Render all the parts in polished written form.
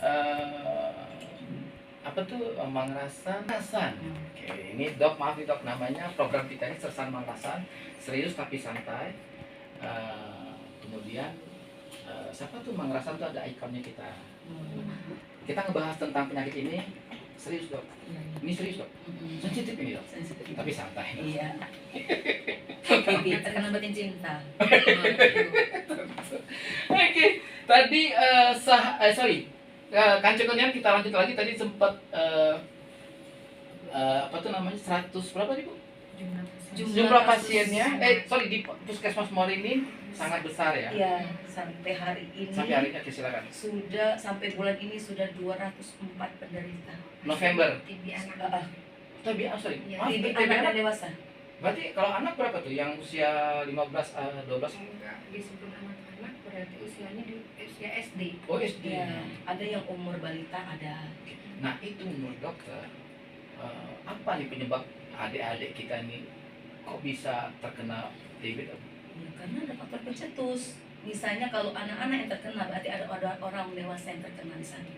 eh, apa tuh, Mangrasan. Oke, ini dok, maaf nih dok, namanya program kita ini Sersan Mangrasan, serius tapi santai. Kemudian siapa tuh Mangrasan tuh ada ikonnya kita. Kita ngebahas tentang penyakit ini serius dok. Ini serius dok. Sensitif ini dok. Sensitif. Tapi santai. Iya. Terkena batin cinta. Oke, tadi Kanca Kurnian, kita lanjut lagi. Tadi sempat apa tuh namanya, 100 berapa nih Bu? Jumlah pasiennya, di Puskesmas Mori ini sangat besar ya? Iya, sampai hari ini. Sampai hari ini, oke, silakan. Sudah sampai bulan ini sudah 204 penderita. November. TB anak. TB sorry. Ya, Maaf, TB TB anak dan anak. dewasa. Berarti kalau anak berapa tuh? Yang usia 15 12? Enggak disebut anak-anak, berarti usianya di usia SD. Oh, SD. Ya, ada yang umur balita ada. Nah, itu menurut dokter, apa nih penyebab adik-adik kita ini kok bisa terkena TB? Ya, karena ada faktor pencetus. Misalnya kalau anak-anak yang terkena, berarti ada orang dewasa yang terkena di sana.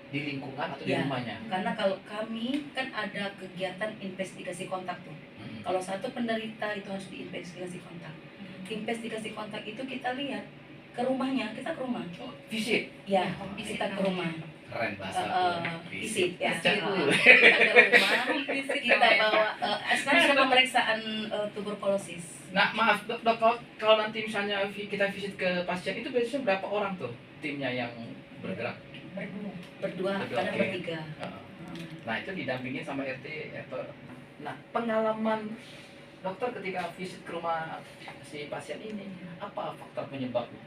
Di lingkungan atau di Ya, rumahnya? karena kalau kami kan ada kegiatan investigasi kontak tuh. Kalau satu penderita itu harus diinvestigasi kontak. Investigasi kontak itu kita lihat ke rumahnya, kita ke rumah. Oh, visit. Ya, Visit kita ke rumah. Keren bahasa Visit ya. Visit. Kita ke rumah, kita bawa. Sekarang ada pemeriksaan tuberkulosis. Nah, maaf dok, kalau nanti misalnya kita visit ke pasien itu biasanya berapa orang tuh timnya yang bergerak? Berdua, kadang oke. bertiga. Nah, itu didampingin sama RT atau. Nah, pengalaman dokter ketika visit ke rumah si pasien ini, apa faktor penyebabnya?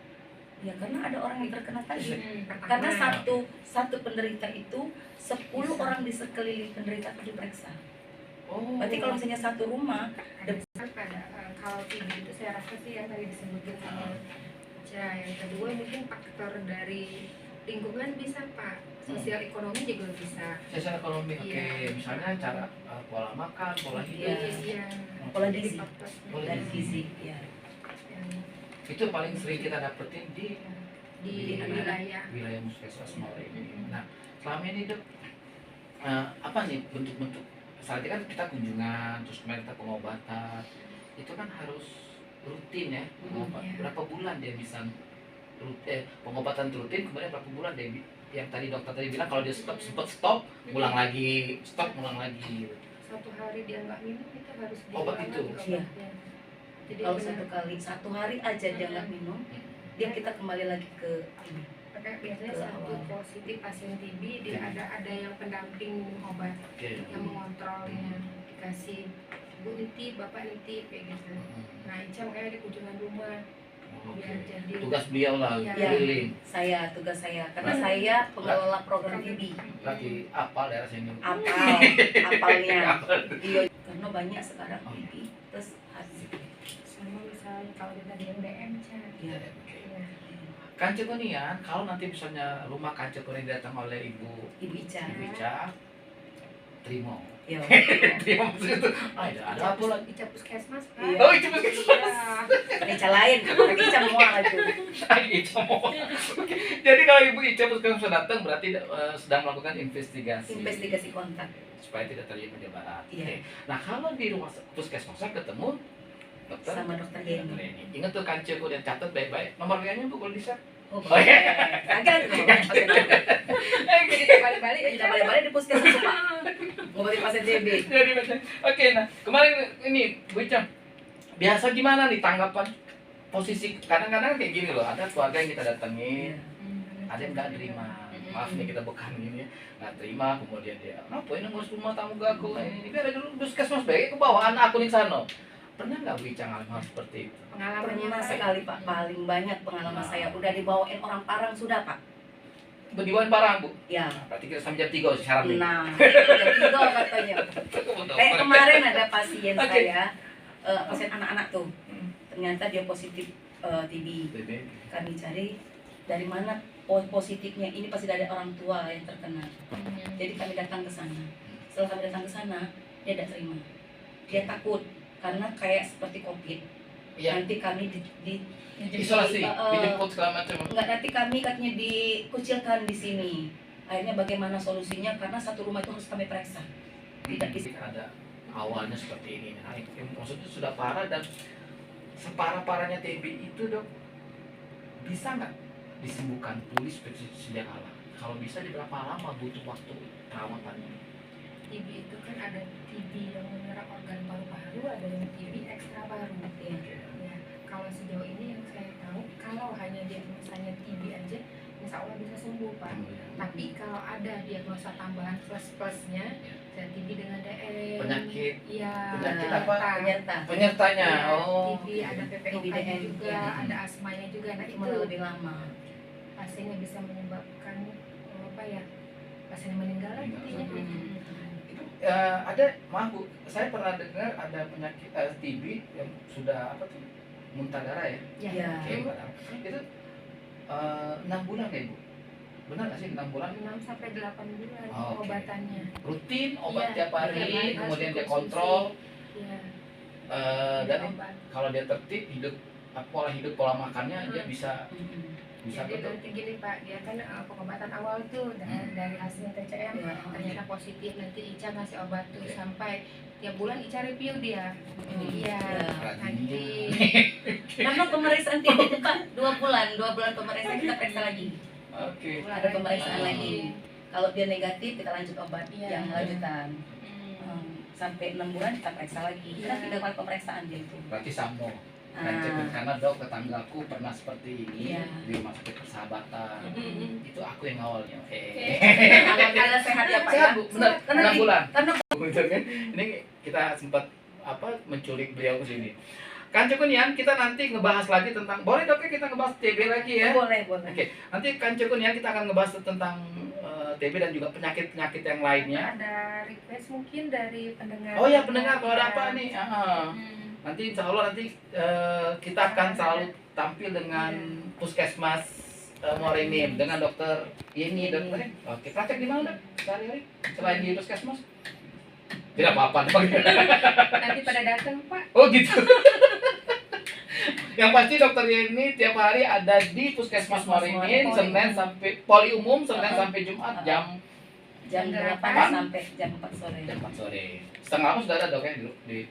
Ya karena ada orang yang terkena tadi. Pertama, Karena satu penderita itu 10 orang di sekeliling penderita itu diperiksa. Oh. Berarti kalau misalnya satu rumah, kalau TB itu saya rasa sih yang tadi disebutin sama Ca. Yang kedua mungkin faktor dari lingkungan bisa Pak, sosial ekonomi juga bisa. Sosial ekonomi, oke. Iya. Misalnya cara pola makan, pola hidup. Iya. Pola Pola gizi. Pola dan gizi, ya. Itu paling sering kita dapetin di di wilayah. wilayah Puskesmas Mori ini. Nah, selama ini dok, apa nih bentuk-bentuk? Saatnya kan kita kunjungan, terus kemarin kita pengobatan, itu kan harus rutin ya, Iya. berapa bulan dia bisa pengobatan rutin, kemudian berapa bulan dia yang tadi dokter tadi bilang kalau dia sempat stop, ulang lagi, stop, ulang lagi. Satu hari dia nggak minum itu harus Obat diulang itu? lagi Iya. obatnya. Jadi Kalau benar- satu hari aja dia nggak minum, dia kita kembali lagi ke ini. Maka biasanya Ke satu awal. positif pasien TB dia ada yang pendamping minum obat Oke. yang mengontrolnya, dikasih Bu nitip, Bapak nitip kayak gitu. Nah Ica makanya ada kunjungan rumah biar jadi Tugas beliau lah, Iya. keliling. Tugas saya, karena Nah. saya pengelola program TB. Berarti apa daerah sini? Apalnya. Iya, karena banyak sekarang TB terus hasil. sama misalnya kalau kita di MDM Ca. Ya. Iya. Kanca Kurnian, kalau nanti misalnya rumah Kanca Kurnian datang oleh Ibu Ibu Ica. Ica, terima. Ya. Terima maksudnya itu. Ada apa lagi? Ica Puskesmas Pak. Iya. Oh, Ica Puskesmas. Ada Ica lain, lagi Ica mual aja. Ica mau. Oke. Jadi kalau Ibu Ica Puskesmas datang berarti sedang melakukan investigasi. Investigasi kontak. Supaya tidak terjadi penyebaran. Iya. Oke. Nah, kalau di rumah puskesmasnya ketemu dokter Sama dokter Yeni. Ingat tuh Kanca Kurnian, catat baik-baik. Nomor WA-nya Bu boleh di-share? Oh, Oh, iya. Kaget Jadi balik-balik kita balik-balik di puskesmas Pak. Ngobatin pasien TB. Jadi macam. Oke, nah kemarin ini Bu Ica, biasa gimana nih tanggapan posisi kadang-kadang kayak gini loh, ada keluarga yang kita datengin, ada yang nggak terima, maaf nih kita bukan gini ya, nggak terima, kemudian dia apa ini ngurus rumah tamu gak aku ini biar dulu puskesmas baik, aku bawa anak aku di sana. Pernah nggak Bu Ica ngalamin hal seperti itu? pengalamannya Pernah Pak. sekali Pak, paling banyak pengalaman saya udah dibawain orang Parang sudah Pak. Berdiwan parang Bu? Ya. Nah, berarti kita sampai jam 3 syarat nih. Nah, ketiga katanya. Kemarin ada pasien Oke. saya, pasien anak-anak tuh. Ternyata dia positif TB. Kami cari dari mana positifnya, ini pasti dari orang tua yang terkena. Jadi kami datang ke sana. Setelah kami datang ke sana, dia tidak terima. Dia takut karena kayak seperti COVID. Iya. Nanti kami di Isolasi, dijemput segala macam. enggak, nanti kami katanya dikucilkan di sini. Akhirnya bagaimana solusinya, karena satu rumah itu harus kami periksa. Tidak bisa. Ada awalnya seperti ini. Nah, maksudnya sudah parah dan separah-parahnya TB itu dok, bisa nggak disembuhkan pulih seperti sedia kala? Kalau bisa di berapa lama butuh waktu perawatannya? TB itu kan ada TB yang menyerang organ paru-paru, ada yang TB ekstra paru. Ya, kalau sejauh ini yang saya tahu, kalau hanya diagnosanya TB aja, insya Allah bisa sembuh Pak. Tapi kalau ada diagnosa tambahan plus-plusnya, ya TB dengan DM, Penyakit. Iya, Penyakit apa? Penyerta. Penyertanya. Ya, Oh. TB ada PPOK TB juga, ya. ada asmanya juga. Nah Itu itu lebih lama. pastinya bisa menyebabkan apa ya, pasien meninggal lah intinya. Ada, maaf Bu, saya pernah dengar ada penyakit TB yang sudah apa tuh, muntah darah ya? Ya. Oke, muntah darah. Itu 6 bulan ya Bu? Benar nggak sih 6 bulan? 6 sampai 8 bulan Oh, oke. obatannya. Rutin obat Iya, tiap hari, tiap hari kemudian harus dia dikonsumsi. kontrol. Iya. Dan obat. kalau dia tertib hidup, pola hidup, pola makannya dia bisa Jadi betul. nanti gini Pak, dia kan pengobatan awal tuh dari hasil TCM Ya. ternyata positif, nanti Ica ngasih obat tuh Oke. sampai tiap bulan Ica review dia. Iya, Ya. nanti Karena pemeriksaan TB itu Pak 2 bulan pemeriksaan kita periksa lagi. Oke. Ada pemeriksaan Ah. lagi. Kalau dia negatif kita lanjut obat Iya. yang lanjutan. Hmm. Sampai 6 bulan kita periksa lagi. Kita Iya. 3 kali pemeriksaan dia itu. Berarti sama. Ah. Karena dok, tetanggaku pernah seperti ini Iya. di rumah sakit persahabatan. Mm-mm. Itu aku yang awalnya. Oke. Alhamdulillah sehat ya Pak ya. Sehat Bu, benar. Karena 6 bulan. Karena Betul kan? Ini kita sempat menculik beliau ke sini. Kan Cekunian, kita nanti ngebahas lagi tentang, boleh dok ya kita ngebahas TB lagi ya? boleh. Oke, nanti kan Cekunian kita akan ngebahas tentang TB dan juga penyakit-penyakit yang lainnya. Ada request mungkin dari pendengar. Oh ya pendengar, kalau ada Iya. apa nih? Nanti insya Allah nanti kita akan selalu tampil dengan Puskesmas Muara dengan dokter Yeni, dokter. Oke, praktek di mana dok? Sehari-hari selain di Puskesmas? Tidak apa-apa. Nanti pada datang Pak. Oh gitu. Yang pasti dokter Yeni tiap hari ada di Puskesmas Muaringin, Senin sampai Poli Umum, Senin sampai Jumat jam jam 8 Pan? sampai jam 4 sore. jam 4 sore. Setengah lama sudah ada dok ya di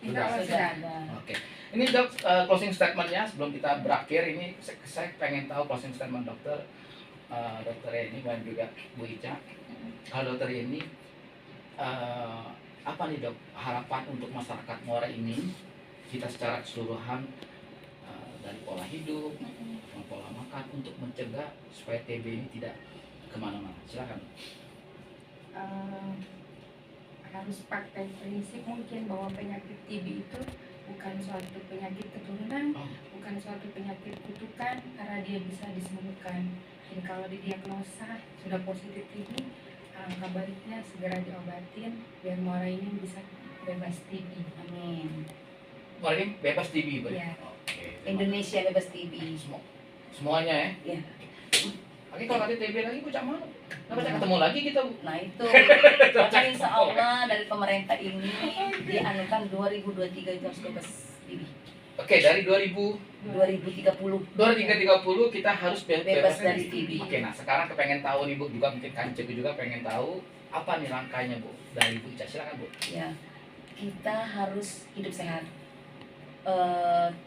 Insya Allah sudah ada. Oke. Ini dok closing statementnya sebelum kita berakhir ini saya pengen tahu closing statement dokter dokter Yeni dan juga Bu Ica. Kalau dokter Yeni apa nih dok harapan untuk masyarakat Muara ini kita secara keseluruhan dari pola hidup, pola makan untuk mencegah supaya TB ini tidak kemana-mana. Silakan. Harus pakai prinsip mungkin bahwa penyakit TB itu bukan suatu penyakit keturunan, bukan suatu penyakit kutukan, karena dia bisa disembuhkan. Dan kalau didiagnosa sudah positif TB, alangkah baiknya segera diobatin biar Muara ini bisa bebas TB. Amin. Muara ini bebas TB, Pak? Iya. Oke. Indonesia bebas TB. Semuanya ya? Iya. Oke, kalau ada TB lagi, gue mana? Nggak bisa ketemu lagi kita. Nah itu, maka insya Allah dari pemerintah ini dianukan 2023 itu harus bebas TB. Oke, dari 2030 2030 kita harus bebas dari TB. Oke, nah sekarang kepengen tahu nih Bu, juga mungkin Kance juga pengen tahu apa nih langkahnya Bu dari Bu Ica. Silakan Bu. Ya, kita harus hidup sehat.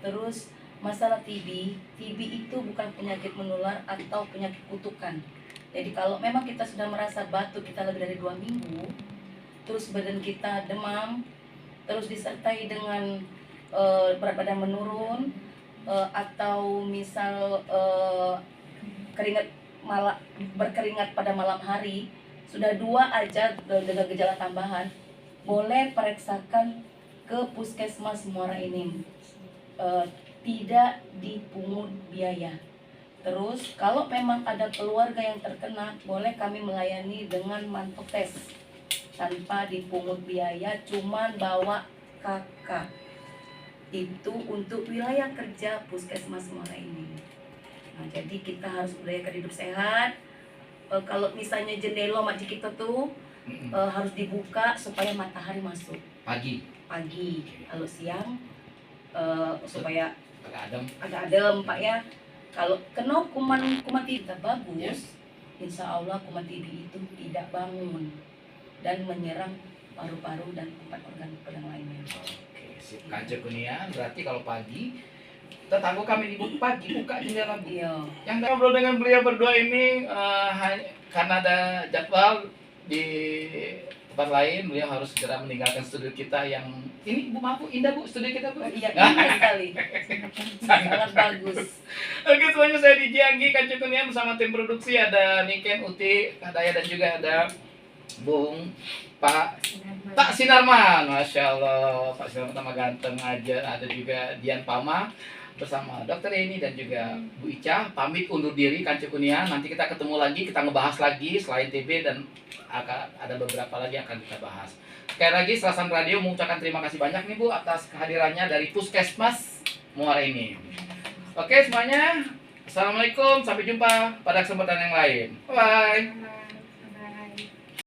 Terus masalah TB itu bukan penyakit menular atau penyakit kutukan. Jadi kalau memang kita sudah merasa batuk kita lebih dari 2 minggu, terus badan kita demam, terus disertai dengan berat badan menurun, atau misal berkeringat pada malam hari, sudah 2 aja dengan gejala tambahan, boleh periksakan ke Puskesmas Muara Enim. Tidak dipungut biaya. Terus kalau memang ada keluarga yang terkena, boleh kami melayani dengan mantuk tes tanpa dipungut biaya, cuman bawa kakak. Itu untuk wilayah kerja Puskesmas Muara Enim. Nah, jadi kita harus berdayakan hidup sehat. Kalau misalnya jendela mak kita tuh harus dibuka supaya matahari masuk Pagi. Kalau siang supaya Agak adem. agak adem Pak ya. Kalau kena kuman kita bagus, Ya. insya Allah kuman TB itu tidak bangun dan menyerang paru-paru dan empat organ yang lainnya. Oke, sip. Kanca Kunian, berarti kalau pagi tetangga kami di pagi buka jendela, Bu. Iya. Yang ngobrol dengan beliau berdua ini karena ada jadwal di tempat lain, beliau harus segera meninggalkan studio kita yang ini. Bu, maaf Bu, indah Bu studio kita Bu. Iya, indah sekali. Sangat bagus. Oke, semuanya, saya DJ Anggi Kanca Kunian bersama tim produksi, ada Niken, Uti, Kadaya, dan juga ada Bung Pak Sinarman. Masya Allah, Pak Sinarman sama ganteng aja. Ada juga Dian Pama bersama Dokter Eni dan juga Bu Ica. Pamit undur diri Kanca Kunian. Nanti kita ketemu lagi, kita ngebahas lagi selain TB, dan ada beberapa lagi yang akan kita bahas. Sekali lagi Selasan Radio mengucapkan terima kasih banyak nih Bu atas kehadirannya dari Puskesmas Muara ini. Oke semuanya, assalamualaikum, sampai jumpa pada kesempatan yang lain. Bye.